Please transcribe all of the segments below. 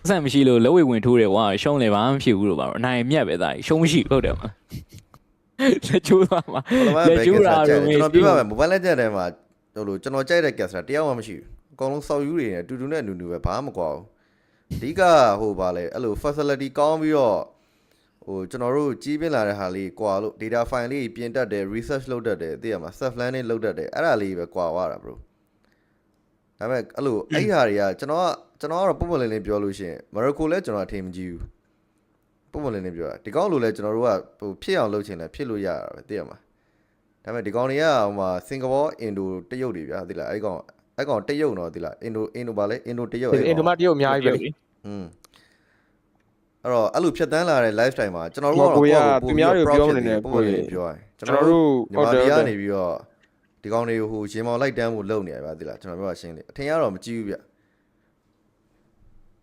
ဆက်မရှိလို့လက်ဝဲဝင်ထိုးတယ်ကွာရှုံးလေဘာမှမဖြစ်ဘူးလို့ပါတော့အနိုင်မြတ်ပဲသားရှုံးမရှိဟုတ်တယ်မှာလက်ချိုးသွားမှာလက်ချိုးတာတော့ကျွန်တော်ပြောပါမယ် Mobile Legends ထဲမှာဟိုလိုကျွန်တော်ကြိုက်တဲ့ character တယောက်မှမရှိဘူးအကုန်လုံးစောက်ယူတွေနဲ့တူတူနဲ့နူနူပဲဘာမှမကွာဘူးအဓိကဟိုပါလေအဲ့လို facility ကောင်းပြီးတော့ဟိုကျွန်တော်တို့ကြီးပြင်းလာတဲ့ဟာလေးကွာလို့ data file လေးပြင်တတ်တယ် research လုပ်တတ်တယ်သိရမှာ self learning လုပ်တတ်တယ်အဲ့ဒါလေးပဲကွာသွားတာ bro ဒါပေမဲ့အဲ့လိုအဲ့ဟာတွေကကျွန်တော်ကတော့ပုံမှန်လေးပြောလို့ရှိရင် Morocco လဲကျွန်တော်အထင်မကြီးဘူးပုံမှန်လေးပြောတာဒီကောင်းလို့လဲကျွန်တော်တို့ကဟိုဖြစ်အောင်လုပ်ချင်လဲဖြစ်လို့ရတာပဲသိရမှာဒါပေမဲ့ဒီကောင်တွေကဟိုမှာစင်ကာပူအင်ဒိုတရုတ်တွေဗျာသိလားအဲ့ကောင်တရုတ်တော့သိလားအင်ဒိုပါလေအင်ဒိုတရုတ်အင်ဒိုမတရုတ်အများကြီးပဲလေအဲ့တော့အဲ့လိုဖြတ်တန်းလာတဲ့ lifestyle မှာကျွန်တော်တို့ကတော့ကိုယ်ကသူများတွေပြောနေတယ်ပုံမှန်လေးပြောရင်ကျွန်တော်တို့ဟုတ်တယ်ကနေပြီးတော့ဒီကောင်တွေကိုဟိုရင်မောင်လိုက်တန်းဖို့လုပ်နေရဗျာသိလားကျွန်တော်ပြောရှင်းလေအထင်ကတော့မကြည့်ဘူးဗျ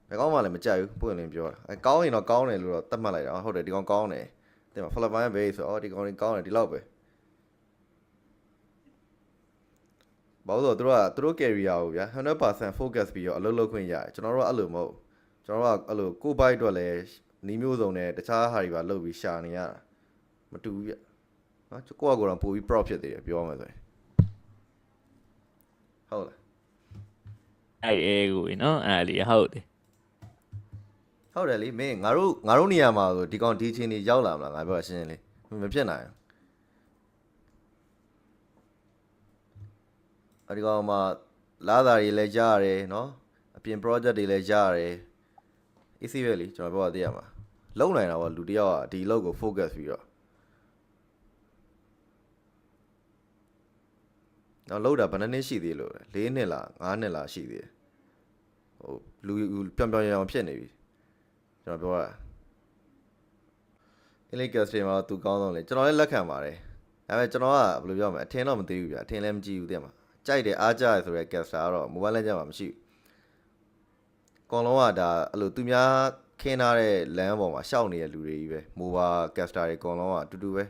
ဘယ်ကောင်းမှလည်းမကြိုက်ဘူးပုံမှန်လေးပြောတာအဲကောင်းရင်တော့ကောင်းတယ်လို့တော့သတ်မှတ်လိုက်တာဟုတ်တယ်ဒီကောင်ကောင်းတယ်တဲ့မှာ Philippines base ဆိုတော့ဒီကောင်တွေကောင်းတယ်ဒီလောက်ပဲဘာလို့ဆိုတော့သူတို့ carry ရအောင်ဗျာ 100% focus ပြီးတော့အလုပ်လုပ်ခွင့်ရတယ်ကျွန်တော်တို့ကအဲ့လိုမဟုတ်ကျွန်တော်တို့ကအဲ့လိုကို bite အတွက်လည်းနီးမျိုးစုံနဲ့တခြားဟာတွေပါလုပ်ပြီးရှာနေရတာမတူဘူးဗျနော်ကိုယ့်အကောပို့ပြီး proud ဖြစ်သေးတယ်ပြောမှဆိုရင်ဟုတ်လားအဲ့ကိုနော်အဲ့လေဟုတ်တယ်ဟုတ်တယ်လေမင်းငါတို့နေရာမှာဆိုဒီကောင်ဒီချင်းနေရောက်လာမလားငါပြောရှင်းရှင်းလေးမဖြစ်နိုင်ဘူးဒီကောင်မှာလာတာတွေလည်းကြားရတယ်နော်အပြင် project တွေလည်းကြားရတယ် easy ပဲလေကျွန်တော်ပြောရသေးရမှာလုံနိုင်တာပေါ့လူတယောက်ကဒီအလုပ်ကို focus ပြီးတော့တော့လောက်တာဘယ်နှစ်နှစ်ရှိသေးလို့လဲ4နှစ်လား5နှစ်လားရှိသေးတယ်ဟိုလူပြောင်ရအောင်ဖြစ်နေပြီကျွန်တော်ပြောတာ Illegal stream မှာသူကောင်းဆုံးလေကျွန်တော်လည်းလက်ခံပါတယ်ဒါပေမဲ့ကျွန်တော်ကဘယ်လိုပြောမလဲအထင်တော့မသိဘူးဗျအထင်လည်းမကြည့်ဘူးတဲ့မှာကြိုက်တယ်အားကြရဆိုတဲ့ caster ကတော့ Mobile Legends မှာမရှိဘူးအကောင်လုံးကဒါအဲ့လိုသူများခင်းထားတဲ့လမ်းပေါ်မှာရှောက်နေတဲ့လူတွေကြီးပဲ Mobile caster တွေအကောင်လုံးကအတူတူပဲ